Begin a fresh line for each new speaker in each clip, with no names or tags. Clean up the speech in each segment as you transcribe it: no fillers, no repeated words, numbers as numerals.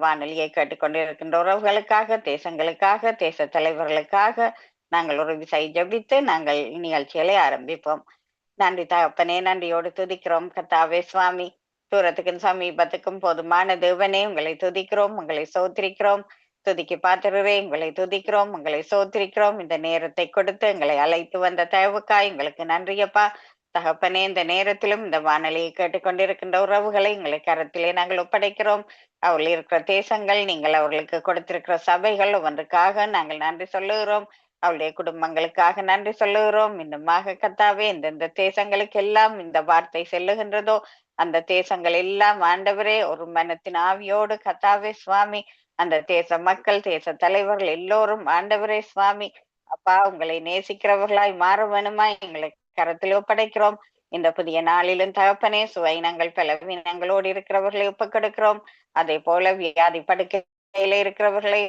வானொலியை கேட்டுக்கொண்டிருக்கின்ற உறவுகளுக்காக, தேசங்களுக்காக, தேச தலைவர்களுக்காக நாங்கள் ஒரு விசை ஜபித்து நாங்கள் நிகழ்ச்சிகளை ஆரம்பிப்போம். நன்றி தகப்பனே, நன்றியோடு துதிக்கிறோம் கர்த்தாவே சுவாமி. தூரத்துக்கும் சமீபத்துக்கும் போதுமான தேவனே, உங்களை துதிக்கிறோம், உங்களை சோத்திரிக்கிறோம். துதிக்கு பாத்திரரே, உங்களை துதிக்கிறோம், உங்களை சோத்திரிக்கிறோம். இந்த நேரத்தை கொடுத்து எங்களை அழைத்து வந்த தயவுக்காய் உங்களுக்கு நன்றியப்பா. தகப்பனே, இந்த நேரத்திலும் இந்த வானொலியை கேட்டுக்கொண்டிருக்கின்ற உறவுகளை எங்களை கரத்திலே நாங்கள் ஒப்படைக்கிறோம். அவர்கள் இருக்கிற தேசங்கள், நீங்கள் அவர்களுக்கு கொடுத்திருக்கிற சபைகள் ஒவ்வொன்றுக்காக நாங்கள் நன்றி சொல்லுகிறோம். அவருடைய குடும்பங்களுக்காக நன்றி சொல்லுகிறோம். இன்னுமாக கர்த்தாவே, இந்தந்த தேசங்களுக்கு எல்லாம் இந்த வார்த்தை செல்லுகின்றதோ அந்த தேசங்கள் எல்லாம் ஆண்டவரே ஒரு மனத்தின் ஆவியோடு கர்த்தாவே சுவாமி, அந்த தேச மக்கள், தேச தலைவர்கள் எல்லோரும் ஆண்டவரே சுவாமி அப்பா, உங்களை நேசிக்கிறவர்களாய் மாற வேணுமா எங்களை கரத்தில் ஒப்படைக்கிறோம். இந்த புதிய நாளிலும் தகப்பனே, சுவையினங்கள் பலவீனங்களோடு இருக்கிறவர்களை ஒப்புக்கொடுக்கிறோம். அதே போல வியாதி படுக்கையில இருக்கிறவர்களை,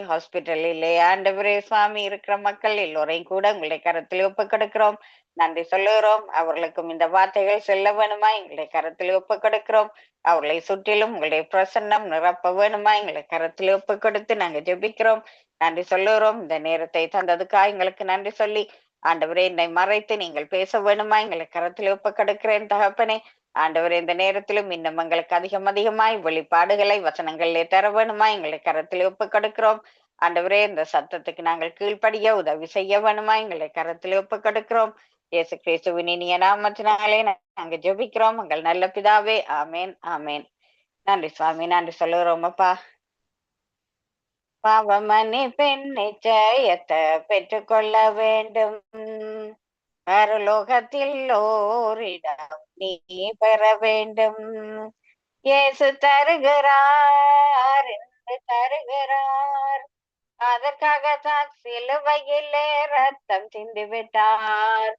ஹாஸ்பிட்டலிலே ஆண்டவரே சுவாமி இருக்கிற மக்கள் எல்லோரையும் கூட உங்களுடைய கரத்தில் ஒப்புக்கொடுக்கிறோம். நன்றி சொல்லுகிறோம். அவர்களுக்கும் இந்த வார்த்தைகள் செல்ல வேணுமா எங்களுடைய கரத்தில் ஒப்புக்கொடுக்கிறோம். அவர்களை சுற்றிலும் உங்களுடைய பிரசன்னம் நிரப்ப வேணுமா எங்களை கரத்தில் ஒப்புக்கொடுத்து நாங்க ஜெபிக்கிறோம். நன்றி சொல்லுகிறோம். இந்த நேரத்தை தந்ததுக்காக எங்களுக்கு நன்றி சொல்லி ஆண்டவரே, என்னை மறைத்து நீங்கள் பேச வேணுமா எங்களை கரத்தில் ஒப்புக்கொடுக்கிறேன் தகப்பனே. ஆண்டவரே, இந்த நேரத்திலும் இன்னும் எங்களுக்கு அதிகமாய் வெளிப்பாடுகளை வசனங்களிலே தர வேணுமா எங்களை கரத்தில் ஒப்புக்கொடுக்கிறோம். ஆண்டவரே, இந்த சத்தத்துக்கு நாங்கள் கீழ்ப்படிய உதவி செய்ய வேணுமா எங்களை கரத்தில் ஒப்புக்கொடுக்கிறோம். இயேசு கிறிஸ்துவின் இனிய நாமத்தினாலே நாங்க ஜெபிக்கிறோம் உங்கள் நல்ல பிதாவே. ஆமேன், ஆமேன். நன்றி சுவாமி, நன்றி சொல்லுகிறோம் அப்பா. பாவமணி பெண் நிச்சயத்தை பெற்றுக்கொள்ள வேண்டும். பரலோகத்தில் ஓரிடம் நீ பெற வேண்டும். இயேசு தருகிறார் என்று தருகிறார். அதற்காகத்தான் சிலுவையிலே ரத்தம் சிந்தி விட்டார்.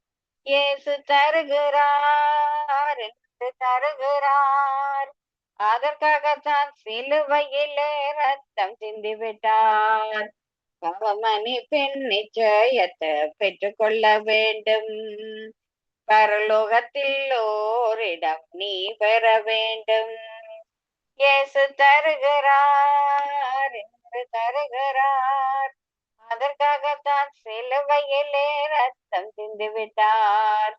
இயேசு தருகிறார் என்று தருகிறார். அதற்காகத்தான் சிலுவையிலே ரத்தம் சிந்தி விட்டார். பாவமணி பெண் நிச்சயத்தை பெற்றுக்கொள்ள வேண்டும். பரலோகத்தில் ஓரிடம் நீ பெற வேண்டும். இயேசு தருகிறார் என்று தருகிறார். அதற்காகத்தான் சிலுவையிலே ரத்தம் சிந்தி விட்டார்.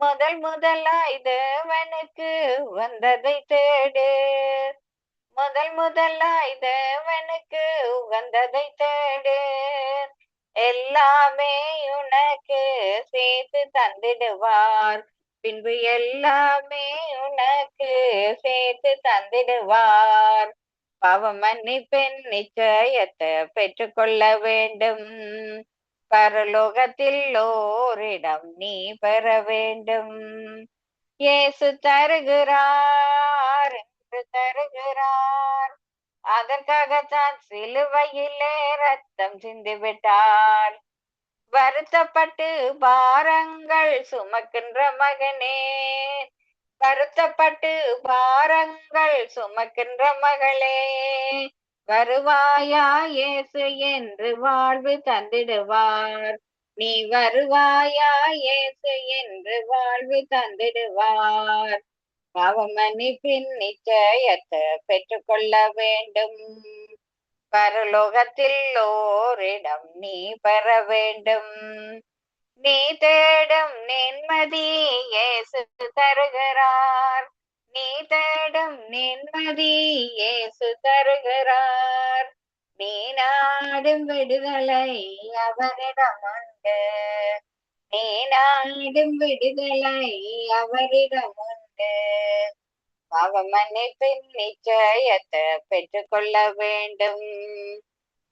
முதலாய் தேவனுக்கு வந்ததை தேடு. முதலாய் தேவனுக்கு உகந்ததை தேடு. எல்லாமே உனக்கு சேர்த்து தந்திடுவார். பின்பு எல்லாமே உனக்கு சேர்த்து தந்திடுவார். பாவம் மன்னிப்பின் நிச்சயத்தை பெற்றுக்கொள்ள வேண்டும். பரலோகத்தில் ஓரிடம் நீ பெற வேண்டும். இயேசு தருகிறார் என்று தருகிறார். அதற்காகத்தான் சிலுவையிலே ரத்தம் சிந்தி விட்டார். வருத்தப்பட்டு பாரங்கள் சுமக்கின்ற மகனே, வருத்தப்பட்டு பாரங்கள் சுமக்கின்ற மகளே, வருவாயா இயேசு என்று வாழ்வு தந்திடுவார். நீ வருவாயா இயேசு என்று வாழ்வு தந்திடுவார். பாவமன்னிப்பின் நிச்சயத்தை பெற்றுக்கொள்ள வேண்டும். பரலோகத்தில் ஓரிடம் நீ பெற வேண்டும். நீ தேடும் நிம்மதி இயேசு தருகிறார். நீ தேடும் நிம்மதி இயேசு தருகிறார். நீ நாடும் விடுதலை அவரிடம் உண்டு. நீ நாடும் விடுதலை அவரிடம் உண்டு. பாவமன்னிப்பின் நிச்சயத்தை பெற்றுக்கொள்ள வேண்டும்.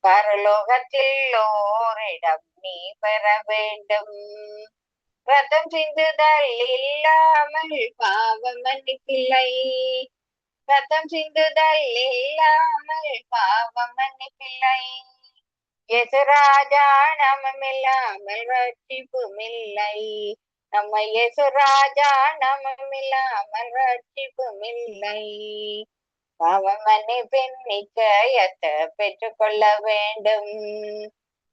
பரலோகத்தில் ஓரிடம் நீ பெற வேண்டும். ரத்தம் சிந்துதல் இல்லாமல் பாவம் மன்னிப்பில்லை. ரத்தம் சிந்துதல் இல்லாமல் பாவம் மன்னிப்பில்லை. இயேசுராஜா நாமமில்லாமல் ரட்சிப்புமில்லை. நம்ம இயேசுராஜா நாமமில்லாமல் ரட்சிப்புமில்லை. பாவம் மன்னிப்பின் நிச்சயத்தை பெற்றுக்கொள்ள வேண்டும்.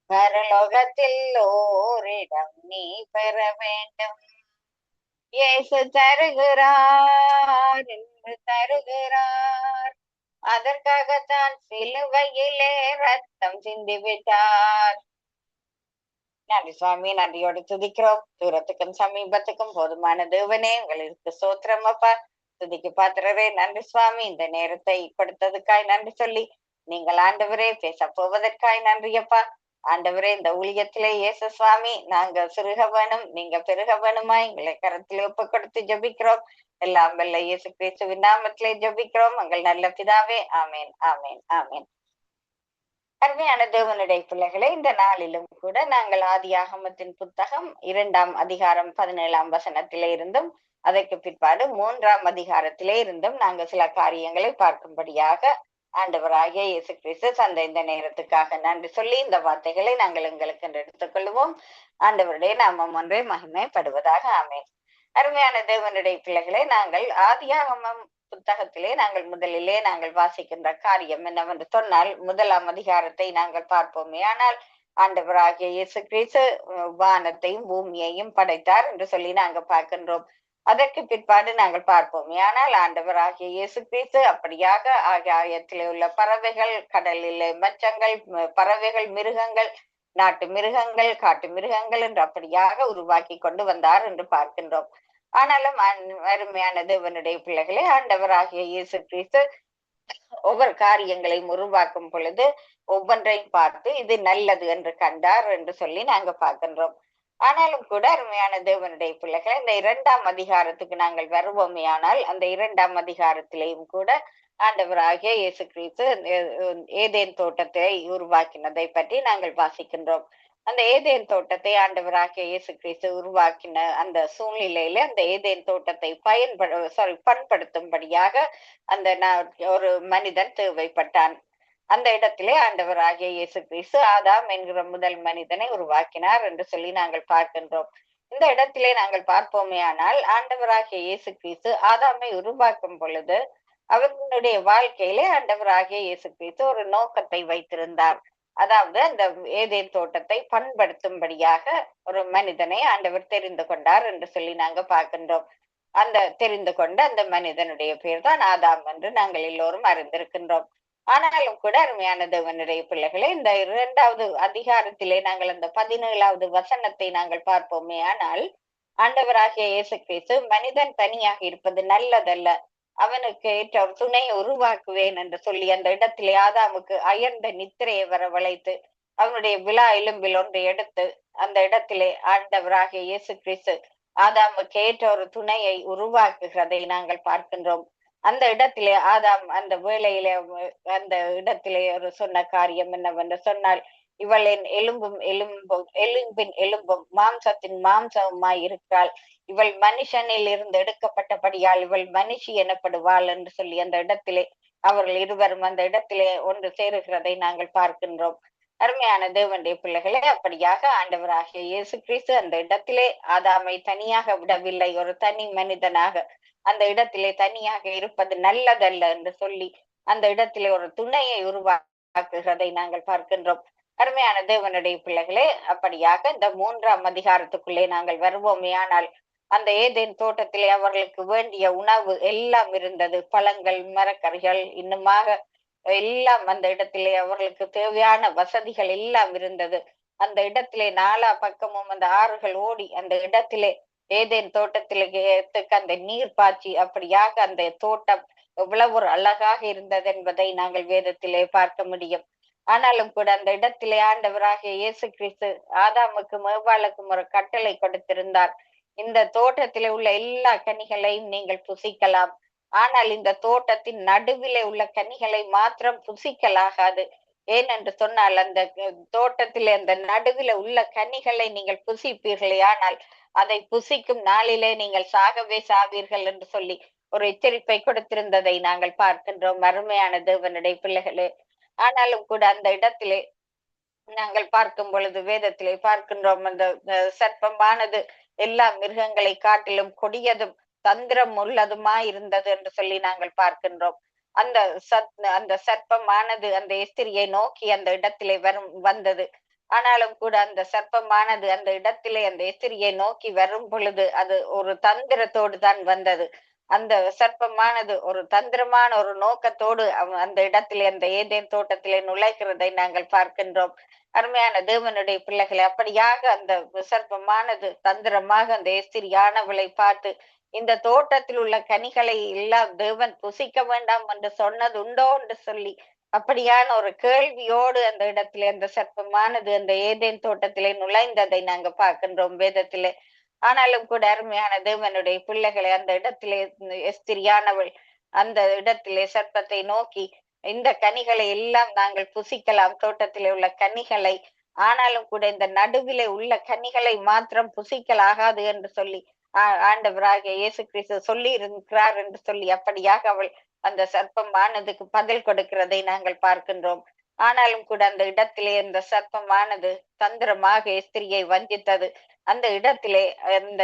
பரலோகத்தில் ஓரிடம் நீ பெற வேண்டும். இயேசு தருகிறார் என்று தருகிறார். அதற்காகத்தான் சிலுவையிலே ரத்தம் சிந்தி விட்டார். நன்றி சுவாமி, நன்றியோடு துதிக்கிறோம். தூரத்துக்கும் சமீபத்துக்கும் போதுமான தேவனே, உங்களுக்கு சோத்திரம் அப்பா. துதிக்கு பாத்திரரே, நன்றி சுவாமி. இந்த நேரத்தை கொடுத்ததுக்காய் நன்றி சொல்லி, நீங்கள் ஆண்டவரே பேச போவதற்காய் நன்றி அப்பா. ஆண்டவரே, இந்த ஊழியத்திலே இயேசு சுவாமி, நாங்க சிறுக வேணும், நீங்க பெருக வேணுமா, எங்களை கரத்திலே ஒப்பு கொடுத்து ஜபிக்கிறோம். எல்லாம் வல்ல இயேசு கிறிஸ்துவின் நாமத்திலே ஜபிக்கிறோம். எங்கள் நல்ல பிதாவே, ஆமேன், ஆமேன், ஆமேன். அருமையான தேவனுடைய பிள்ளைகளே, இந்த நாளிலும் கூட நாங்கள் ஆதியாகமத்தின் புத்தகம் 2ஆம் அதிகாரம் 17ஆம் வசனத்திலே இருந்தும் அதற்கு பிற்பாடு 3ஆம் அதிகாரத்திலே இருந்தும் நாங்கள் சில காரியங்களை பார்க்கும்படியாக ஆண்டவராகிய இயேசு கிறிஸ்து தந்த இந்த நேரத்துக்காக நன்றி சொல்லி இந்த வார்த்தைகளை நாங்கள் எங்களுக்கு என்று எடுத்துக்கொள்வோம். ஆண்டவருடைய நாமம் ஒன்றே மகிமைப்படுவதாக. ஆமேன். அருமையான தேவனுடைய பிள்ளைகளை, நாங்கள் ஆதியாகமம் புத்தகத்திலே நாங்கள் முதலிலே நாங்கள் வாசிக்கின்ற காரியம் என்னவென்று சொன்னால், 1ஆம் அதிகாரத்தை நாங்கள் பார்ப்போமே. ஆனால் ஆண்டவராகிய இயேசு கிறிஸ்து வானத்தையும் பூமியையும் படைத்தார் என்று சொல்லி நாங்கள் பார்க்கின்றோம். அதற்கு பிற்பாடு நாங்கள் பார்ப்போமே. ஆனால் ஆண்டவராகிய இயேசு கிறிஸ்து அப்படியாக ஆகாயத்திலே உள்ள பறவைகள், கடலிலே மச்சங்கள், பறவைகள், மிருகங்கள், நாட்டு மிருகங்கள், காட்டு மிருகங்கள் என்று அப்படியாக உருவாக்கி கொண்டு வந்தார் என்று பார்க்கின்றோம். ஆனாலும் அருமையான தேவனுடைய பிள்ளைகளே, ஆண்டவராகிய இயேசு கிறிஸ்து ஒவ்வொரு காரியங்களையும் உருவாக்கும் பொழுது ஒவ்வொன்றையும் பார்த்து இது நல்லது என்று கண்டார் என்று சொல்லி நாங்க பார்க்கின்றோம். ஆனாலும் கூட அருமையான தேவனுடைய பிள்ளைகளை, இந்த 2ஆம் அதிகாரத்துக்கு நாங்கள் வருவோமே. ஆனால் அந்த 2ஆம் அதிகாரத்திலேயும் கூட ஆண்டவராகிய இயேசு கிறிஸ்து ஏதேன் தோட்டத்தை உருவாக்கினதை பற்றி நாங்கள் வாசிக்கின்றோம். அந்த ஏதேன் தோட்டத்தை ஆண்டவராகிய இயேசு கிறிஸ்து உருவாக்கின அந்த சூழ்நிலையில அந்த ஏதேன் தோட்டத்தை பண்படுத்தும்படியாக அந்த ஒரு மனிதன் தேவைப்பட்டான். அந்த இடத்திலே ஆண்டவராகிய இயேசு கிறிஸ்து ஆதாம் என்கிற முதல் மனிதனை உருவாக்கினார் என்று சொல்லி நாங்கள் பார்க்கின்றோம். இந்த இடத்திலே நாங்கள் பார்ப்போமே. ஆனால் ஆண்டவராகிய இயேசு கிறிஸ்து ஆதாமை உருவாக்கும் பொழுது அவர்களுடைய வாழ்க்கையிலே ஆண்டவராகிய இயேசு கிறிஸ்து ஒரு நோக்கத்தை வைத்திருந்தார். அதாவது அந்த ஏதேன் தோட்டத்தை பண்படுத்தும்படியாக ஒரு மனிதனை ஆண்டவர் தெரிந்து கொண்டார் என்று சொல்லி நாங்க பார்க்கின்றோம். அந்த தெரிந்து கொண்ட அந்த மனிதனுடைய பேர் தான் ஆதாம் என்று நாங்கள் எல்லோரும் அறிந்திருக்கின்றோம். ஆனாலும் கூட அருமையான தேவனுடைய பிள்ளைகளை, இந்த 2ஆவது அதிகாரத்திலே நாங்கள் அந்த 17ஆவது வசனத்தை நாங்கள் பார்ப்போமே. ஆனால் ஆண்டவராகிய இயேசு கிறிஸ்து மனிதன் தனியாக இருப்பது நல்லதல்ல, அவனுக்கு ஏற்ற ஒரு துணையை உருவாக்குவேன் என்று சொல்லி அந்த இடத்திலே ஆதாமுக்கு அயர்ந்த நித்திரையை வரவழைத்து அவனுடைய விழா எலும்பில் ஒன்றை எடுத்து அந்த இடத்திலே ஆண்டவராகிய இயேசு கிறிஸ்து ஆதாமுக்கு ஏற்ற ஒரு துணையை உருவாக்குகிறதை நாங்கள் பார்க்கின்றோம். அந்த இடத்திலே ஆதாம் அந்த வேளையிலே அந்த இடத்திலே ஒரு சொன்ன காரியம் என்னவென்று சொன்னால், இவள் என் எலும்பின் எலும்பும் மாம்சத்தின் மாம்சமாய் இருக்கிறாள், இவள் மனுஷனில் இருந்து எடுக்கப்பட்டபடியால் இவள் மனுஷி எனப்படுவாள் என்று சொல்லி அந்த இடத்திலே அவர்கள் இருவரும் அந்த இடத்திலே ஒன்று சேருகிறதை நாங்கள் பார்க்கின்றோம். அருமையான தேவனுடைய பிள்ளைகளே, அப்படியாக ஆண்டவராகிய இயேசு கிறிஸ்து அந்த இடத்திலே ஆதாமை தனியாக விடவில்லை. ஒரு தனி மனிதனாக அந்த இடத்திலே தனியாக இருப்பது நல்லதல்ல என்று சொல்லி அந்த இடத்திலே ஒரு துணையை உருவாக்குகிறதை நாங்கள் பார்க்கின்றோம். அருமையான தேவனுடைய பிள்ளைகளே, அப்படியாக இந்த 3ஆம் அதிகாரத்துக்குள்ளே நாங்கள் வருவோமே. ஆனால் அந்த ஏதேன் தோட்டத்திலே அவர்களுக்கு வேண்டிய உணவு எல்லாம் இருந்தது. பழங்கள், மரக்கறிகள், இன்னுமாக எல்லாம் அந்த இடத்திலே அவர்களுக்கு தேவையான வசதிகள் எல்லாம் இருந்தது. அந்த இடத்திலே நாலா பக்கமும் அந்த ஆறுகள் ஓடி அந்த இடத்திலே ஏதேன் தோட்டத்திலே அந்த நீர் பாய்ச்சி அப்படியாக அந்த தோட்டம் எவ்வளவு ஒரு அழகாக இருந்தது என்பதை நாங்கள் வேதத்திலே பார்க்க முடியும். ஆனாலும் கூட அந்த இடத்திலே ஆண்டவராகிய இயேசு கிறிஸ்து ஆதாமுக்கும் ஏவாளுக்கும் ஒரு கட்டளை கொடுத்திருந்தார். இந்த தோட்டத்திலே உள்ள எல்லா கனிகளையும் நீங்கள் புசிக்கலாம், ஆனால் இந்த தோட்டத்தின் நடுவிலே உள்ள கனிகளை மாத்திரம் புசிக்கலாகாது. ஏனென்று சொன்னால் அந்த தோட்டத்திலே அந்த நடுவில உள்ள கனிகளை நீங்கள் புசிப்பீர்களே, ஆனால் அதை புசிக்கும் நாளிலே நீங்கள் சாகவே சாவீர்கள் என்று சொல்லி ஒரு எச்சரிப்பை கொடுத்திருந்ததை நாங்கள் பார்க்கின்றோம். அருமையான தேவனுடைய பிள்ளைகளே, ஆனாலும் கூட அந்த இடத்திலே நாங்கள் பார்க்கும் பொழுது வேதத்திலே பார்க்கின்றோம், அந்த சர்ப்பமானது எல்லா மிருகங்களை காட்டிலும் கொடியதும் தந்திரம் உள்ளதுமாய் இருந்தது என்று சொல்லி நாங்கள் பார்க்கின்றோம். அந்த சர்ப்பமானது அந்த எஸ்திரியை நோக்கி அந்த இடத்திலே வந்தது. ஆனாலும் கூட அந்த சர்ப்பமானது அந்த இடத்திலே அந்த எஸ்திரியை நோக்கி வரும் பொழுது அது ஒரு தந்திரத்தோடு தான் வந்தது. அந்த சர்ப்பமானது ஒரு தந்திரமான ஒரு நோக்கத்தோடு அந்த இடத்திலே அந்த ஏதேன் தோட்டத்திலே நுழைகிறதை நாங்கள் பார்க்கின்றோம். அருமையான தேவனுடைய பிள்ளைகளை, அப்படியாக அந்த சர்ப்பமானது தந்திரமாக அந்த எஸ்திரியானவளை பார்த்து, இந்த தோட்டத்தில் உள்ள கனிகளை எல்லாம் தேவன் புசிக்க வேண்டாம் என்று சொன்னது உண்டோ என்று சொல்லி, அப்படியான ஒரு கேள்வியோடு அந்த இடத்திலே அந்த சர்ப்பமானது அந்த ஏதேன் தோட்டத்திலே நுழைந்ததை நாங்க பார்க்கின்றோம் வேதத்திலே. ஆனாலும் கூட அருமையான தேவனுடைய பிள்ளைகளை, அந்த இடத்திலே எஸ்திரியானவள் அந்த இடத்திலே சர்ப்பத்தை நோக்கி, இந்த கனிகளை எல்லாம் நாங்கள் புசிக்கலாம், தோட்டத்திலே உள்ள கனிகளை, ஆனாலும் கூட இந்த நடுவிலே உள்ள கனிகளை மாத்திரம் புசிக்கலாகாது என்று சொல்லி ஆண்டவராகிய இயேசு கிறிஸ்து சொல்லி இருக்கிறார் என்று சொல்லி, அப்படியாக அவள் அந்த சர்ப்பமானதுக்கு பதில் கொடுக்கிறதை நாங்கள் பார்க்கின்றோம். ஆனாலும் கூட அந்த இடத்திலே அந்த சர்ப்பமானது தந்திரமாக எஸ்திரியை வஞ்சித்தது. அந்த இடத்திலே அந்த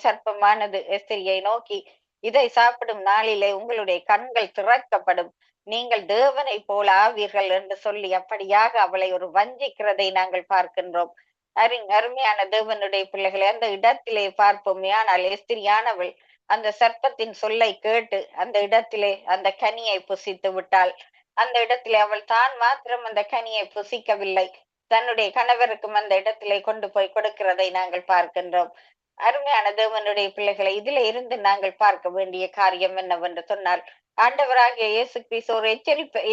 சர்ப்பமானது எஸ்திரியை நோக்கி, இதை சாப்பிடும் நாளிலே உங்களுடைய கண்கள் திறக்கப்படும், நீங்கள் தேவனை போல ஆவீர்கள் என்று சொல்லி, அப்படியாக அவளை ஒரு வஞ்சிக்கிறதை நாங்கள் பார்க்கின்றோம். அருமையான தேவனுடைய பிள்ளைகளை, அந்த இடத்திலே பார்ப்போமே, ஆனால் எஸ்திரியானவள் அந்த சர்ப்பத்தின் சொல்லை கேட்டு அந்த இடத்திலே அந்த கனியை புசித்து விட்டாள். அந்த இடத்திலே அவள் தான் மாத்திரம் அந்த கனியை புசிக்கவில்லை, தன்னுடைய கணவருக்கும் அந்த இடத்திலே கொண்டு போய் கொடுக்கிறதை நாங்கள் பார்க்கின்றோம். அருமையான தேவனுடைய பிள்ளைகளை, இதுல இருந்து நாங்கள் பார்க்க வேண்டிய காரியம் என்னவென்று சொன்னால், ஆண்டவராகிய இயேசு கிறிஸ்து ஒரு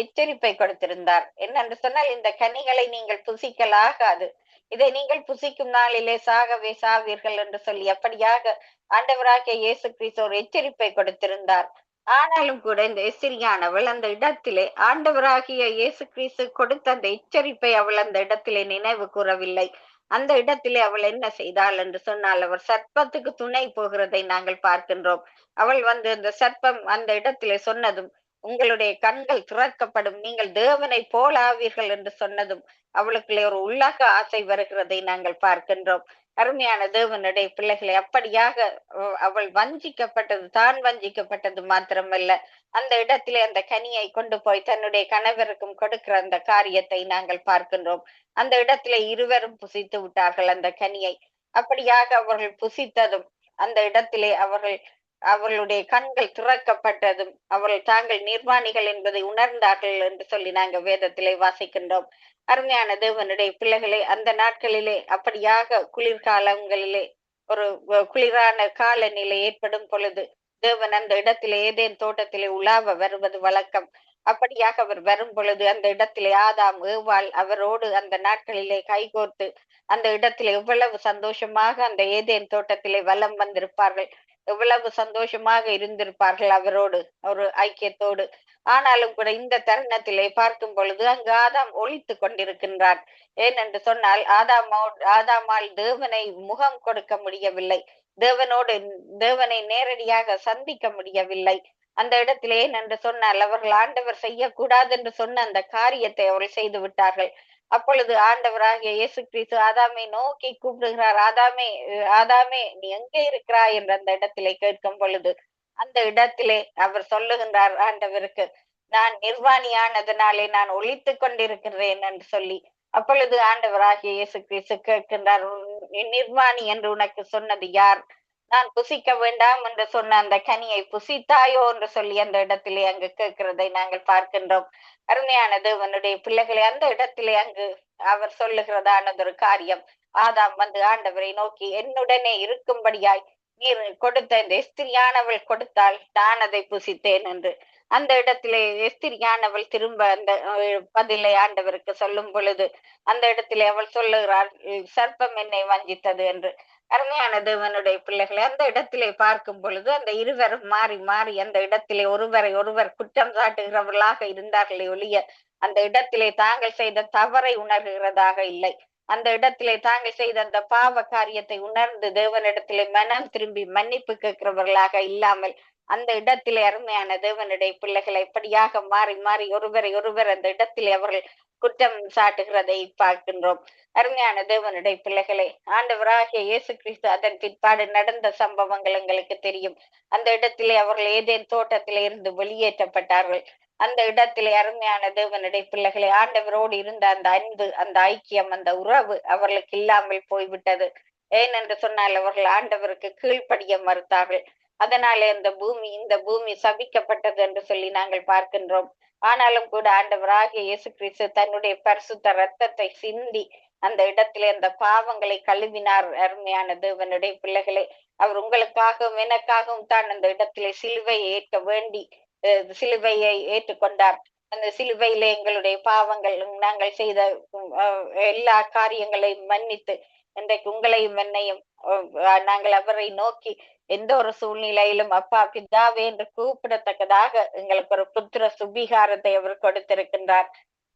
எச்சரிப்பை கொடுத்திருந்தார். என்னென்று சொன்னால், இந்த கனிகளை நீங்கள் புசிக்கலாகாது, இதை நீங்கள் புசிக்கும் நாளிலே சாகவே சாவீர்கள் என்று சொல்லி, அப்படியாக ஆண்டவராகிய இயேசு கிறிஸ்து ஒரு எச்சரிப்பை கொடுத்திருந்தார். ஆனாலும் கூட இந்த எஸ்திரியானவள் அந்த இடத்திலே ஆண்டவராகிய இயேசு கிறிஸ்து கொடுத்த அந்த எச்சரிப்பை அவள் அந்த இடத்திலே நினைவு கூறவில்லை. அந்த இடத்திலே அவள் என்ன செய்தாள் என்று சொன்னால், அவர் சர்ப்பத்துக்கு துணை போகிறதை நாங்கள் பார்க்கின்றோம். அவள் அந்த சர்ப்பம் அந்த இடத்திலே சொன்னதும், உங்களுடைய கண்கள் திறக்கப்படும், நீங்கள் தேவனை போல ஆவீர்கள் என்று சொன்னதும், அவளுக்குள்ளே ஒரு உள்ளக ஆசை வருகிறதை நாங்கள் பார்க்கின்றோம். அருமையான தேவனுடைய பிள்ளைகளை, அப்படியாக அவள் வஞ்சிக்கப்பட்டது, தான் வஞ்சிக்கப்பட்டது மாத்திரமல்ல, அந்த இடத்திலே அந்த கனியை கொண்டு போய் தன்னுடைய கணவருக்கும் கொடுக்கிற அந்த காரியத்தை நாங்கள் பார்க்கின்றோம். அந்த இடத்திலே இருவரும் புசித்து விட்டார்கள் அந்த கனியை. அப்படியாக அவர்கள் புசித்ததும், அந்த இடத்திலே அவர்களுடைய கண்கள் திறக்கப்பட்டதும், அவர்கள் தாங்கள் நிர்வாணிகள் என்பதை உணர்ந்தார்கள் என்று சொல்லி நாங்கள் வேதத்திலே வாசிக்கின்றோம். அருமையான தேவனுடைய பிள்ளைகளை, அந்த நாட்களிலே அப்படியாக குளிர்காலங்களிலே ஒரு குளிரான காலநிலை ஏற்படும் பொழுது தேவன் அந்த இடத்திலே ஏதேன் தோட்டத்திலே உலாவ வருவது வழக்கம். அப்படியாக அவர் வரும் பொழுது அந்த இடத்திலே ஆதாம் ஏவாள் அவரோடு அந்த நாட்களிலே கைகோர்த்து அந்த இடத்திலே எவ்வளவு சந்தோஷமாக அந்த ஏதேன் தோட்டத்திலே வலம் வந்திருப்பார்கள், எவ்வளவு சந்தோஷமாக இருந்திருப்பார்கள் அவரோடு ஒரு ஐக்கியத்தோடு. ஆனாலும் கூட இந்த தருணத்திலே பார்க்கும் பொழுது அங்கு ஆதாம் ஒழித்து கொண்டிருக்கின்றான். ஏனென்று சொன்னால், ஆதாமால் தேவனை முகம் கொடுக்க முடியவில்லை, தேவனை நேரடியாக சந்திக்க முடியவில்லை. அந்த இடத்திலே ஏனென்று சொன்னால், அவர்கள் ஆண்டவர் செய்யக்கூடாது என்று சொன்ன அந்த காரியத்தை அவர்கள் செய்து விட்டார்கள். அப்பொழுது ஆண்டவராகிய இயேசு கிறிஸ்து ஆதாமை நோக்கி கூப்பிடுகிறார். ஆதாமே, ஆதாமே, நீ எங்கே இருக்கிறாய் என்று அந்த இடத்திலே கேட்கும் பொழுது, அந்த இடத்திலே அவர் சொல்லுகின்றார் ஆண்டவருக்கு, நான் நிர்வாணியானதுனாலே நான் ஒழித்து கொண்டிருக்கிறேன் என்று சொல்லி. அப்பொழுது ஆண்டவராகிய இயேசு கிறிஸ்து கேட்கின்றார், நிர்வாணி என்று உனக்கு சொன்னது யார்? நான் புசிக்க வேண்டாம் என்று சொன்ன அந்த கனியை புசித்தாயோ என்று சொல்லி அந்த இடத்திலே அங்கு கேட்கிறதை நாங்கள் பார்க்கின்றோம். அருமையான தேவனுடைய பிள்ளைகளை, அந்த இடத்திலே அங்கு அவர் சொல்லுகிறதானதொரு காரியம், ஆதாம் ஆண்டவரை நோக்கி, என்னுடனே இருக்கும்படியாய் நீர் கொடுத்த இந்த எஸ்திரியானவள் கொடுத்தால் நான் அதை புசித்தேன் என்று. அந்த இடத்திலே எஸ்திரியானவள் திரும்ப அந்த பதிலை ஆண்டவருக்கு சொல்லும் பொழுது அந்த இடத்திலே அவள் சொல்லுகிறாள், சர்ப்பம் என்னை வஞ்சித்தது என்று. அருமையான தேவனுடைய பிள்ளைகளை, அந்த இடத்திலே பார்க்கும் பொழுது அந்த இருவரும் மாறி மாறி அந்த இடத்திலே ஒருவரை ஒருவர் குற்றம் சாட்டுகிறவர்களாக இருந்தார்களே ஒழிய, அந்த இடத்திலே தாங்கள் செய்த தவறை உணர்கிறதாக இல்லை. அந்த இடத்திலே தாங்கள் செய்த அந்த பாவ காரியத்தை உணர்ந்து தேவனிடத்திலே மனம் திரும்பி மன்னிப்பு கேட்கிறவர்களாக இல்லாமல், அந்த இடத்திலே அருமையான தேவனுடைய பிள்ளைகளை இப்படியாக மாறி மாறி ஒருவரை ஒருவர் அந்த இடத்திலே அவர்கள் குற்றம் சாட்டுகிறதை பார்க்கின்றோம். அருமையான தேவனுடைய பிள்ளைகளை, ஆண்டவராகிய இயேசு கிறிஸ்து அதன் பிற்பாடு நடந்த சம்பவங்கள் எங்களுக்கு தெரியும். அந்த இடத்திலே அவர்கள் ஏதேன் தோட்டத்திலே இருந்து வெளியேற்றப்பட்டார்கள். அந்த இடத்திலே அருமையான தேவனுடைய பிள்ளைகளை, ஆண்டவரோடு இருந்த அந்த அன்பு, அந்த ஐக்கியம், அந்த உறவு அவர்களுக்கு இல்லாமல் போய்விட்டது. ஏனென்று சொன்னால், அவர்கள் ஆண்டவருக்கு கீழ்ப்படிய மறுத்தார்கள். அதனாலே இந்த பூமி சபிக்கப்பட்டது என்று சொல்லி நாங்கள் பார்க்கின்றோம். ஆனாலும் கூட ஆண்டவராகிய இயேசு கிறிஸ்து தன்னுடைய பரிசுத்த ரத்தத்தை சிந்தி அந்த இடத்திலே அந்த பாவங்களை கழுவினார். அருமையான தேவனுடைய பிள்ளைகளே, அவர் உங்களுக்காகவும் எனக்காகவும் தான் அந்த இடத்திலே சிலுவையை ஏற்க வேண்டி சிலுவையை ஏற்றுக்கொண்டார். அந்த சிலுவையிலே எங்களுடைய பாவங்கள், நாங்கள் செய்த எல்லா காரியங்களையும் மன்னித்து இன்றைக்கு உங்களையும் என்னையும் நாங்கள் அவரை நோக்கி எந்த ஒரு சூழ்நிலையிலும் அப்பா பிதாவே என்று கூப்பிடத்தக்கதாக எங்களுக்கு ஒரு புத்திர சுபிகாரத்தை அவர் கொடுத்திருக்கின்றார்.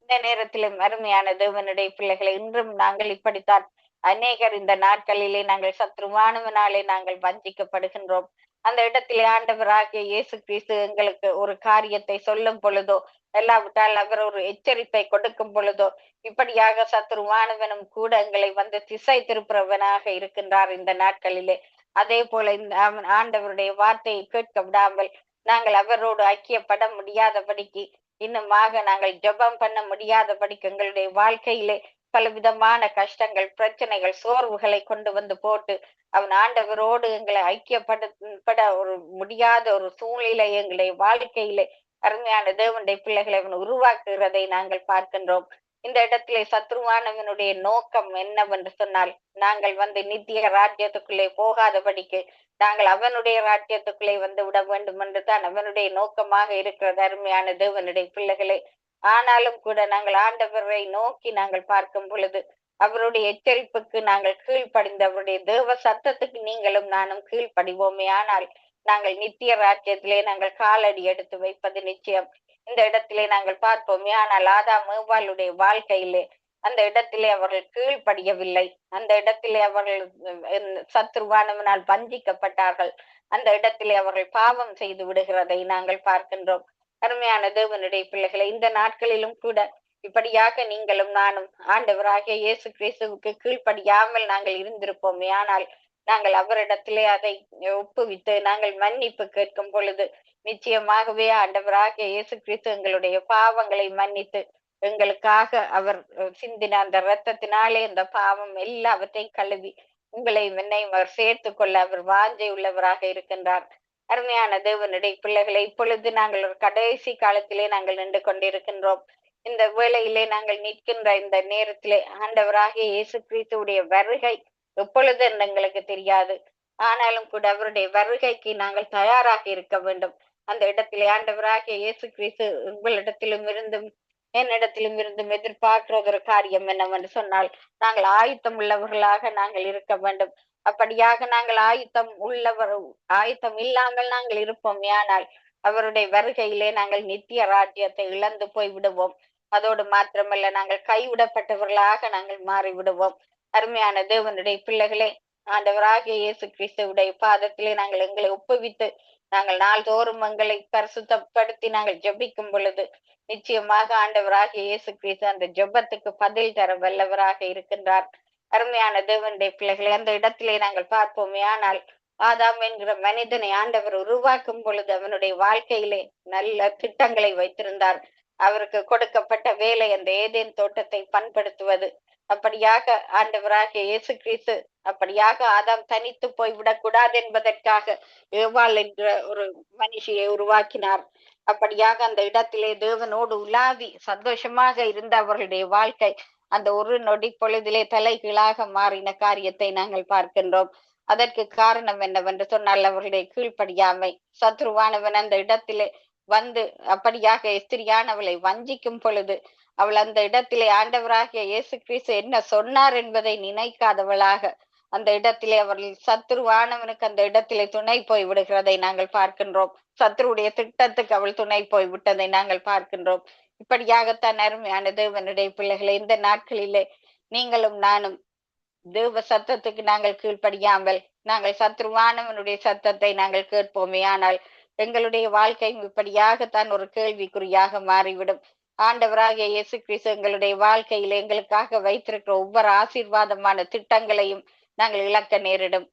இந்த நேரத்திலும் அருமையான தேவனுடைய பிள்ளைகளை, இன்றும் நாங்கள் இப்படித்தான் அநேகர் இந்த நாட்களிலே நாங்கள் சத்ருவானவனாலே நாங்கள் வஞ்சிக்கப்படுகின்றோம். அந்த இடத்திலே ஆண்டவராகிய இயேசு கிறிஸ்து எங்களுக்கு ஒரு காரியத்தை சொல்லும் பொழுதோ, இல்லாவிட்டால் அவர் ஒரு எச்சரிப்பை கொடுக்கும் பொழுதோ, இப்படியாக சத்ருவானவனும் கூட எங்களை வந்து திசை திருப்புறவனாக இருக்கின்றார் இந்த நாட்களிலே. அதே போல இந்த ஆண்டவருடைய வார்த்தையை கேட்க விடாமல் நாங்கள் அவரோடு ஐக்கியப்பட முடியாதபடிக்கு, இன்னுமாக நாங்கள் ஜெபம் பண்ண முடியாதபடிக்கு எங்களுடைய வாழ்க்கையிலே பலவிதமான கஷ்டங்கள், பிரச்சனைகள், சோர்வுகளை கொண்டு வந்து போட்டு அவன் ஆண்டவரோடு எங்களை ஐக்கியப்பட ஒரு முடியாத ஒரு சூழ்நிலை எங்களுடைய வாழ்க்கையிலே அருமையான தேவனுடைய பிள்ளைகளை அவன் உருவாக்குகிறதை நாங்கள் பார்க்கின்றோம். இந்த இடத்திலே சத்ருவானவனுடைய நோக்கம் என்னவென்று சொன்னால், நாங்கள் வந்து நித்திய ராஜ்யத்துக்குள்ளே போகாதபடிக்கு நாங்கள் அவனுடைய ராஜ்யத்துக்குள்ளே வந்து விட வேண்டும் என்று தான் அவனுடைய நோக்கமாக இருக்கிறது. அருமையான தேவனுடைய பிள்ளைகளே, ஆனாலும் கூட நாங்கள் ஆண்டவரை நோக்கி நாங்கள் பார்க்கும் பொழுது அவருடைய எச்சரிப்புக்கு நாங்கள் கீழ்ப்படிந்து அவருடைய தேவ சத்தத்துக்கு நீங்களும் நானும் கீழ்ப்படிவோமே ஆனால் நாங்கள் நித்திய ராஜ்யத்திலே நாங்கள் காலடி எடுத்து வைப்பது நிச்சயம். இந்த இடத்திலே நாங்கள் பார்ப்போமே ஆனால் ஆதாம் ஏவாளுடைய வாழ்க்கையிலே அந்த இடத்திலே அவர்கள் கீழ்ப்படியவில்லை. அந்த இடத்திலே அவர்கள் சத்ருவானவனால் வஞ்சிக்கப்பட்டார்கள். அந்த இடத்திலே அவர்கள் பாவம் செய்து விடுகிறதை நாங்கள் பார்க்கின்றோம். அருமையான தேவனுடைய பிள்ளைகளை, இந்த நாட்களிலும் கூட இப்படியாக நீங்களும் நானும் ஆண்டவராகிய இயேசு கிறிஸ்துவுக்கு கீழ்ப்படியாமல் நாங்கள் இருந்திருப்போமே ஆனால் நாங்கள் அவரிடத்திலே அதை ஒப்புவித்து நாங்கள் மன்னிப்பு கேட்கும் பொழுது நிச்சயமாகவே ஆண்டவராகிய இயேசு கிறிஸ்து எங்களுடைய பாவங்களை மன்னித்து எங்களுக்காக அவர் சிந்தின அந்த இரத்தத்தினாலே அந்த பாவம் எல்லாவற்றையும் கழுவி உங்களையும் என்னையும் அவர் சேர்த்து கொள்ள அவர் வாஞ்சை உள்ளவராக இருக்கின்றார். அருமையான தேவனுடைய பிள்ளைகளை, இப்பொழுது நாங்கள் ஒரு கடைசி காலத்திலே நாங்கள் நின்று கொண்டிருக்கின்றோம். இந்த வேளையிலே நாங்கள் நிற்கின்ற இந்த நேரத்திலே ஆண்டவராகிய இயேசு கிறிஸ்துவுடைய வருகை எப்பொழுது என்று எங்களுக்கு தெரியாது. ஆனாலும் கூட அவருடைய வருகைக்கு நாங்கள் தயாராக இருக்க வேண்டும். அந்த இடத்திலே ஆண்டவராகிய இயேசு கிறிஸ்து உங்களிடத்திலும் இருந்தும் என்னிடத்திலும் இருந்தும் எதிர்பார்க்கிற ஒரு காரியம் என்னவென்று சொன்னால், நாங்கள் ஆயுத்தம் உள்ளவர்களாக நாங்கள் இருக்க வேண்டும். அப்படியாக நாங்கள் ஆயுத்தம் இல்லாமல் நாங்கள் இருப்போம். ஆனால் அவருடைய வருகையிலே நாங்கள் நித்திய ராஜ்யத்தை இழந்து போய் விடுவோம். அதோடு மாத்திரமல்ல, நாங்கள் கைவிடப்பட்டவர்களாக நாங்கள் மாறி விடுவோம். அருமையான தேவனுடைய பிள்ளைகளே, ஆண்டவராகிய இயேசு கிறிஸ்துவுடைய பாதத்திலே நாங்கள் எங்களை ஒப்புவித்து நாங்கள் நாள்தோறும் எங்களை பரிசுத்தப்படுத்தி நாங்கள் ஜெபிக்கும் பொழுது நிச்சயமாக ஆண்டவராகிய இயேசு கிறிஸ்து அந்த ஜெபத்துக்கு பதில் தர வல்லவராக இருக்கின்றார். அருமையான தேவனுடைய பிள்ளைகளை, அந்த இடத்திலே நாங்கள் பார்ப்போமே ஆனால் ஆதாம் என்கிற மனிதனை ஆண்டவர் உருவாக்கும் பொழுது அவனுடைய வாழ்க்கையிலே நல்ல திட்டங்களை வைத்திருந்தார். அவருக்கு கொடுக்கப்பட்ட வேலை அந்த ஏதேன் தோட்டத்தை பண்படுத்துவது. அப்படியாக ஆண்டவராகிய இயேசு கிறிஸ்து அப்படியாக ஆதாம் தனித்து போய்விடக் கூடாது என்பதற்காக ஏவாள் என்ற ஒரு மனுஷியை உருவாக்கினார். அப்படியாக அந்த இடத்திலே தேவனோடு உலாவி சந்தோஷமாக இருந்த அவர்களுடைய வாழ்க்கை அந்த ஒரு நொடி பொழுதிலே தலைகீழாக மாறின காரியத்தை நாங்கள் பார்க்கின்றோம். அதற்கு காரணம் என்னவென்று சொன்னால் அவர்களுடைய கீழ்ப்படியாமை. சத்ருவானவன் அந்த இடத்திலே வந்து அப்படியாக எஸ்திரியானவளை வஞ்சிக்கும் பொழுது அவள் அந்த இடத்திலே ஆண்டவராகிய இயேசு கிறிஸ்து என்ன சொன்னார் என்பதை நினைக்காதவளாக அந்த இடத்திலே அவர்கள் சத்ருவானவனுக்கு அந்த இடத்திலே துணை போய் விடுகிறதை நாங்கள் பார்க்கின்றோம். சத்ருடைய திட்டத்துக்கு அவள் துணை போய் விட்டதை நாங்கள் பார்க்கின்றோம். இப்படியாகத்தான் அருமையான தேவனுடைய பிள்ளைகளை, இந்த நாட்களிலே நீங்களும் நானும் தேவ சத்தத்துக்கு நாங்கள் கீழ்ப்படியாமல் நாங்கள் சத்ருவானவனுடைய சத்தத்தை நாங்கள் கேட்போமே ஆனால் எங்களுடைய வாழ்க்கையும் இப்படியாகத்தான் ஒரு கேள்விக்குறியாக மாறிவிடும். ஆண்டவராகிய இயேசு கிறிஸ்து எங்களுடைய வாழ்க்கையில் எங்களுக்காக வைத்திருக்கிற ஒவ்வொரு ஆசீர்வாதமான திட்டங்களையும் நாங்கள் இழக்க நேரிடும்.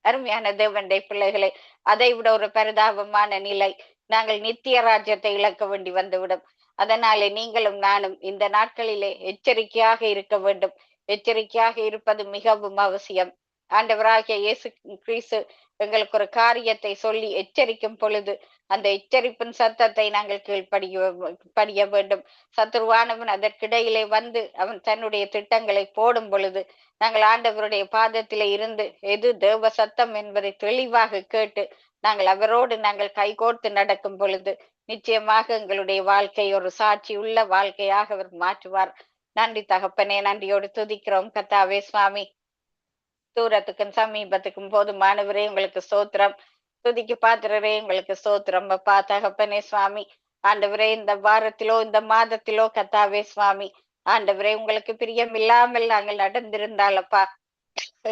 அருமையான தேவனுடைய பிள்ளைகளை, அதை விட ஒரு பரிதாபமான நிலை, நாங்கள் நித்திய ராஜ்யத்தை இழக்க வேண்டி வந்துவிடும். அதனாலே நீங்களும் நானும் இந்த நாட்களிலே எச்சரிக்கையாக இருக்க வேண்டும். எச்சரிக்கையாக இருப்பது மிகவும் அவசியம். ஆண்டவராகிய இயேசு கிறிஸ்து எங்களுக்கு ஒரு காரியத்தை சொல்லி எச்சரிக்கும் பொழுது அந்த எச்சரிப்பின் சத்தத்தை நாங்கள் படிய வேண்டும். சத்துருவானவன் அதற்கிடையிலே வந்து அவன் தன்னுடைய திட்டங்களை போடும் பொழுது நாங்கள் ஆண்டவருடைய பாதத்திலே இருந்து எது தேவ சத்தம் என்பதை தெளிவாக கேட்டு நாங்கள் அவரோடு நாங்கள் கைகோர்த்து நடக்கும் பொழுது நிச்சயமாக எங்களுடைய வாழ்க்கை ஒரு சாட்சி உள்ள வாழ்க்கையாக அவர் மாற்றுவார். நன்றி தகப்பனே, நன்றியோடு துதிக்கிறோம் கர்த்தாவே சுவாமி. தூரத்துக்கும் சமீபத்துக்கும் போதுமானவரே உங்களுக்கு ஸ்தோத்திரம். துதிக்கு பாத்திரரே உங்களுக்கு ஸ்தோத்திரம் அப்பா தகப்பனே சுவாமி. ஆண்டவரே இந்த வாரத்திலோ இந்த மாதத்திலோ கர்த்தாவே சுவாமி, ஆண்டவரே உங்களுக்கு பிரியம் இல்லாமல் நாங்கள் நடந்திருந்தாலப்பா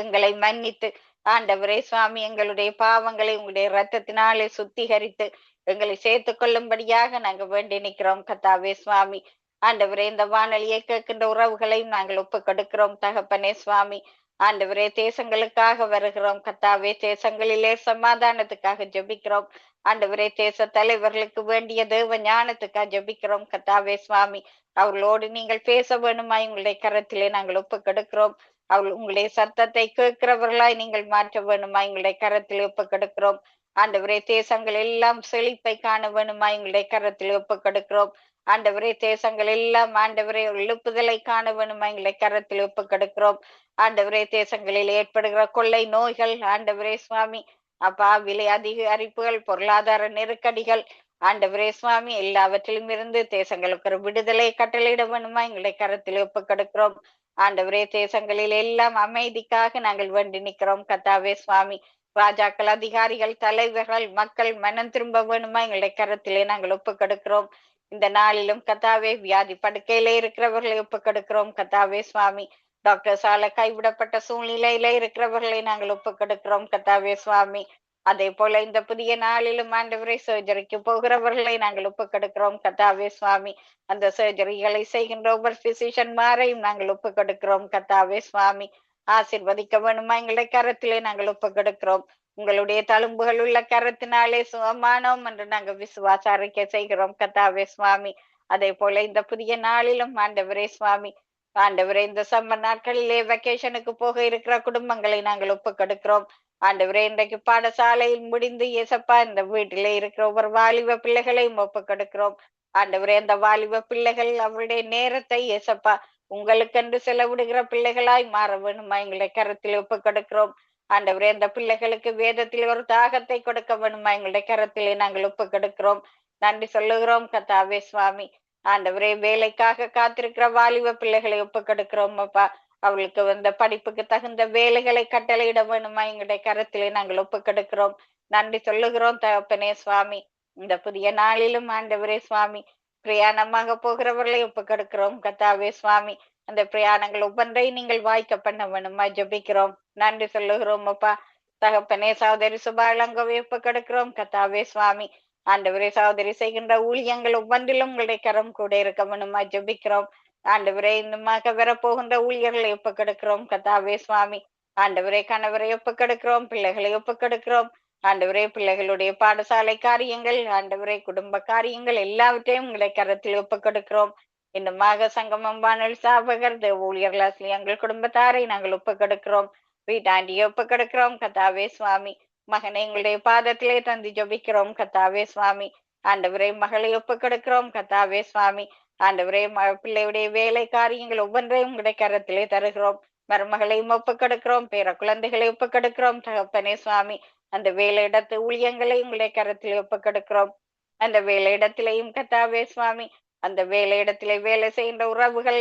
எங்களை மன்னித்து ஆண்டவரே சுவாமி எங்களுடைய பாவங்களை உங்களுடைய இரத்தத்தினாலே சுத்திகரித்து எங்களை சேர்த்து கொள்ளும்படியாக நாங்க வேண்டி நிற்கிறோம் கர்த்தாவே சுவாமி. ஆண்டவரே இந்த வானொலியை கேட்கின்ற உறவுகளையும் நாங்கள் ஒப்பு கொடுக்கிறோம் தகப்பனே சுவாமி. ஆண்டவரே தேசங்களுக்காக வருகிறோம் கர்த்தாவே, தேசங்களிலே சமாதானத்துக்காக ஜெபிக்கிறோம். ஆண்டவரே தேச தலைவர்களுக்கு வேண்டிய தேவ ஞானத்துக்காக ஜெபிக்கிறோம் கர்த்தாவே சுவாமி. அவர்களோடு நீங்கள் பேச வேணுமாய் உங்களுடைய கரத்திலே நாங்கள் ஒப்பு கொடுக்கிறோம். உங்களுடைய சத்தத்தை கேட்கிறவர்களாய் நீங்கள் மாற்ற வேணுமாய் உங்களுடைய கரத்தில் ஒப்பு கொடுக்கிறோம். ஆண்டவரே தேசங்கள் எல்லாம் செழிப்பை காண வேணுமாய் உங்களுடைய கரத்தில் ஒப்பு கொடுக்கிறோம். ஆண்டவரே தேசங்கள் எல்லாம் ஆண்டவரே எழுப்புதலை காண வேணுமாய் எங்களுடைய கரத்தில் ஒப்பு கொடுக்கிறோம். ஆண்டவரே தேசங்களில் ஏற்படுகிற கொள்ளை நோய்கள் ஆண்டவரே சுவாமி அப்பா விலை அதிகரிப்புகள் பொருளாதார நெருக்கடிகள் ஆண்டவரே சுவாமி எல்லாவற்றிலும் இருந்து தேசங்களுக்கு ஒரு விடுதலை கட்டளையிட வேணுமா எங்களுடைய கரத்தில் ஒப்பு கொடுக்கிறோம். ஆண்டவரே தேசங்களில் எல்லாம் அமைதிக்காக நாங்கள் வேண்டி நிற்கிறோம் கர்த்தாவே சுவாமி. ராஜாக்கள் அதிகாரிகள் தலைவர்கள் மக்கள் மனம் திரும்ப வேணுமா எங்களுடைய கரத்திலே நாங்கள் ஒப்பு கொடுக்கிறோம். இந்த நாளிலும் கர்த்தாவே வியாதி படுக்கையிலே இருக்கிறவர்களை ஒப்பு கொடுக்கிறோம் கர்த்தாவே சுவாமி. டாக்டர்ஸால கைவிடப்பட்ட சூழ்நிலையில இருக்கிறவர்களை நாங்கள் ஒப்பு கொடுக்கிறோம் கர்த்தாவே சுவாமி. அதே போல இந்த புதிய நாளிலும் ஆண்டவரை சர்ஜரிக்கு போகிறவர்களை நாங்கள் ஒப்பு கொடுக்கிறோம் கர்த்தாவே சுவாமி. அந்த சர்ஜரிகளை செய்கின்ற ஒவ்வொரு பிசிஷியன்மாரையும் நாங்கள் ஒப்பு கொடுக்கிறோம் கர்த்தாவே சுவாமி. ஆசீர்வதிக்க வேணுமா எங்களுடைய கரத்திலே நாங்கள் ஒப்பு கொடுக்கிறோம். உங்களுடைய தழும்புகள் உள்ள கரத்தினாலே சுகமானோம் என்று நாங்கள் விசுவாச அறிக்கை செய்கிறோம் கர்த்தாவே சுவாமி. அதே போல இந்த புதிய நாளிலும் ஆண்டவரே சுவாமி, ஆண்டவரே இந்த சம்மர் நாட்களிலே வெக்கேஷனுக்கு போக இருக்கிற குடும்பங்களை நாங்கள் ஒப்பு கொடுக்கிறோம். ஆண்டவரே இன்றைக்கு பாடசாலையில் முடிந்து ஏசப்பா இந்த வீட்டிலே இருக்கிற ஒவ்வொரு வாலிப பிள்ளைகளையும் ஒப்பு கொடுக்கிறோம். ஆண்டவரே அந்த வாலிப பிள்ளைகள் அவருடைய நேரத்தை ஏசப்பா உங்களுக்கென்று செலவிடுகிற பிள்ளைகளாய் மாற வேணுமா எங்களுடைய கரத்தில் ஒப்பு கொடுக்கிறோம். ஆண்டவரே அந்த பிள்ளைகளுக்கு வேதத்தில் ஒரு தாகத்தை கொடுக்க வேணுமா எங்களுடைய கரத்திலே நாங்கள் ஒப்பு கொடுக்கிறோம். நன்றி சொல்லுகிறோம் கர்த்தாவே சுவாமி. ஆண்டவரே வேலைக்காக காத்திருக்கிற வாலிப பிள்ளைகளை ஒப்பு கொடுக்கிறோம் அப்பா. அவளுக்கு வந்த படிப்புக்கு தகுந்த வேலைகளை கட்டளையிட வேணுமா எங்களுடைய கரத்திலே நாங்கள் ஒப்பு கொடுக்கிறோம். நன்றி சொல்லுகிறோம் தகப்பனே சுவாமி. இந்த புதிய நாளிலும் ஆண்டவரே சுவாமி பிரயாணமாக போகிறவர்களை ஒப்பு கொடுக்கிறோம் கர்த்தாவே சுவாமி. அந்த பிரயாணங்கள் ஒவ்வொன்றையும் நீங்கள் வாய்க்க பண்ண வேணுமா ஜெபிக்கிறோம். நன்றி சொல்லுகிறோம் அப்பா. தகப்பனே சகோதரி சுபாலங்கவை ஒப்பு கொடுக்கிறோம் கர்த்தாவே சுவாமி. ஆண்டவரே சகோதரி செய்கின்ற ஊழியங்கள் ஒவ்வொன்றிலும் உங்களுடைய கரம் கூட இருக்க வேணுமா ஜெபிக்கிறோம். ஆண்டவரே இன்னுமாக வரப்போகின்ற ஊழியர்களை ஒப்பு கொடுக்கிறோம் கர்த்தாவே சுவாமி. ஆண்டவரே கணவரை ஒப்பு கொடுக்கிறோம், பிள்ளைகளை ஒப்பு கொடுக்கிறோம். ஆண்டவரே பிள்ளைகளுடைய பாடசாலை காரியங்கள் ஆண்டவரே குடும்ப காரியங்கள் எல்லாவற்றையும் உங்களுடைய கரத்தில் ஒப்பு கொடுக்கிறோம். இன்னுமாக சங்கமம் வானொலி சாபகர் ஊழியர்கள் எங்கள் குடும்பத்தாரை நாங்கள் ஒப்பு கொடுக்கிறோம். வீட்டாண்டியை ஒப்பு கொடுக்கிறோம் கர்த்தாவே சுவாமி. மகனை எங்களுடைய பாதத்திலே தந்து ஜபிக்கிறோம் கர்த்தாவே சுவாமி. ஆண்டவரே மகளை ஒப்பு கொடுக்கிறோம் கர்த்தாவே சுவாமி. ஆண்டவரே பிள்ளையுடைய வேலை காரியங்கள் ஒவ்வொன்றையும் உங்களுடைய கரத்திலே தருகிறோம். மருமகளையும் ஒப்பு கொடுக்கிறோம், பேர குழந்தைகளை ஒப்பு கொடுக்கிறோம் தகப்பனே சுவாமி. அந்த வேலையிடத்து ஊழியங்களை உங்களுடைய கரத்திலே ஒப்பு கொடுக்கிறோம். அந்த வேலையிடத்திலேயும் கர்த்தாவே சுவாமி, அந்த வேலையிடத்திலே வேலை செய்கின்ற உறவுகள்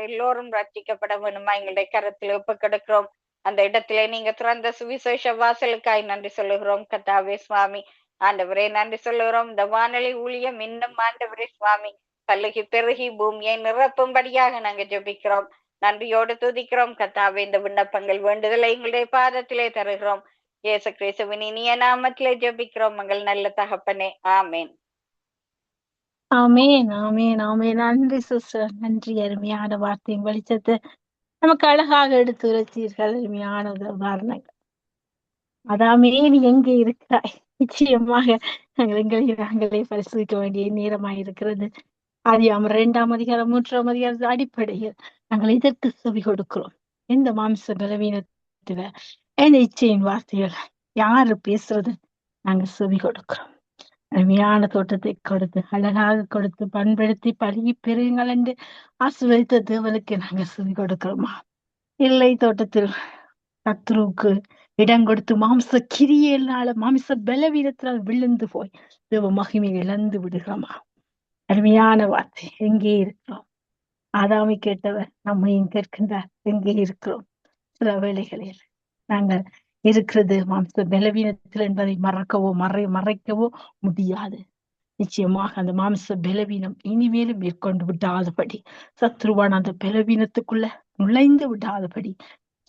எல்லோரும் ரட்சிக்கப்பட வேணுமா எங்களுடைய கரத்திலே ஒப்பு கொடுக்கிறோம். அந்த இடத்திலே நீங்க திறந்த சுவிசேஷ வாசலுக்காய் நன்றி சொல்லுகிறோம் கர்த்தாவே சுவாமி. ஆண்டவரே நன்றி சொல்லுகிறோம். இந்த வானொலி ஊழியம் இன்னும் ஆண்டவரே சுவாமி பல்லுகி பெருகி பூமியை நிரப்பும்படியாக நாங்க ஜெபிக்கிறோம். நன்றியோடு துதிக்கிறோம் கர்த்தாவே. இந்த விண்ணப்பங்கள் வேண்டுதலை எங்களுடைய பாதத்திலே தருகிறோம். இயேசு கிறிஸ்துவின் இனிய நாமத்திலே ஜெபிக்கிறோம் எங்கள் நல்ல தகப்பனே, ஆமேன்.
ஆமேன் ஆமேன் ஆமேன். நன்றி சிஸ்டர், நன்றி. அருமையான வார்த்தையின் வெளிச்சத்தை நமக்கு அழகாக எடுத்து உரைத்தீர்கள். அருமையான உதாரணங்கள். அதாமே நீ எங்கே இருக்கிறாய்? நிச்சயமாக நாங்களே பரிசீலிக்க வேண்டிய நேரமாயிருக்கிறது. ஆதியாகமம் 2ஆம் அதிகாரம் 3ஆம் அதிகாரத்தின் அடிப்படையில் நாங்கள் இதற்கு செவி கொடுக்கிறோம். எந்த மாம்ச பலவீன தோட்டத்துல என் இச்சையின் வார்த்தைகள் யாரு பேசுறது நாங்க செவி கொடுக்கிறோம். அருமையான தோட்டத்தை கொடுத்து அழகாக கொடுத்து பண்படுத்தி பழகி பெறுங்கள் என்று ஆசீர்வதித்த தேவனுக்கு நாங்க செவி கொடுக்கிறோமா? இல்லை, தோட்டத்தில் சத்ருவுக்கு இடம் கொடுத்து மாம்ச கிரியையினால மாம்ச பலவீனத்தினால் விழுந்து போய் தேவ மகிமையை இழந்து விடுகிறோமா? அருமையான வார்த்தை. எங்கே இருக்கிறோம்? ஆதாமை கேட்டவர் நம்மையும் கேட்கின்றார், எங்கே இருக்கிறோம்? சில வேளைகளில் நாங்கள் இருக்கிறது மாம்ச பலவீனத்தில் என்பதை மறைக்கவோ முடியாது. நிச்சயமாக அந்த மாம்ச பலவீனம் இனிமேலும் மேற்கொண்டு விடாதபடி, சத்ருவான் அந்த பலவீனத்துக்குள்ள நுழைந்து விடாதபடி,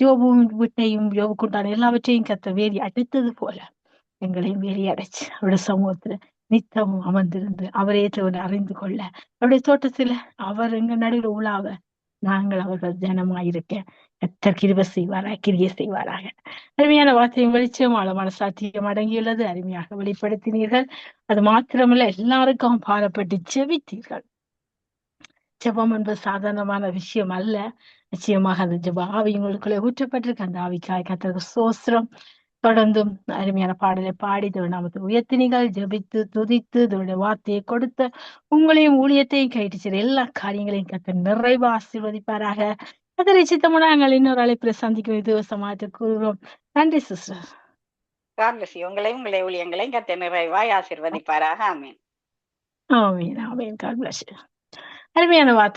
யோபுவின் வீட்டையும் யோபுக்குண்டான எல்லாவற்றையும் கத்த வேலி அடைத்தது போல எங்களையும் வேலி அடைச்சு அவருடைய சமூகத்துல நித்தமும் அமர்ந்திருந்து அவரே தேவனை அறிந்து கொள்ள, அவருடைய தோட்டத்துல அவர் எங்க நடுவில் உலாவ நாங்கள் அவர்கள் ஜனமாயிருக்க கர்த்தர் கிருபை செய்வாராக, கிரியை செய்வாராக. அருமையான வார்த்தையும் வெளிச்சம் ஆழமான சாத்தியம் அடங்கியுள்ளது. அருமையாக வெளிப்படுத்தினீர்கள். அது மாத்திரமல்ல, எல்லாருக்கும் பாரப்பட்டு ஜெபித்தீர்கள். ஜெபம் என்பது சாதாரணமான விஷயம் அல்ல. நிச்சயமாக அந்த ஜெப ஆவி உங்களுக்குள்ளே ஊற்றப்பட்டிருக்கு. அந்த ஆவிக்காய் கர்த்தருக்கு ஸ்தோத்திரம். தொடர்ந்தும் அருமையான பாடலை பாடி நாமத்தை உயர்த்தினீர்கள். ஜெபித்து துதித்து இதனுடைய வார்த்தையை கொடுத்த உங்களையும் ஊழியத்தையும் கைட்டு எல்லா காரியங்களையும் கர்த்தர் நிறைவா ஆசீர்வதிப்பாராக. கர்த்தரை சித்தமுன்னா நாங்கள் இன்னொரு அழைப்பில் சந்திக்கும் இதுவசமாக கூறுகிறோம். நன்றி சிஸ்டர்.
உங்களையும் உங்களை ஊழியங்களையும் கர்த்தர் நிறைவாய் ஆசீர்வதிப்பாராக. ஆமீன்.
ஆமீன் ஆமீன். God bless you. அருமையான வார்த்தை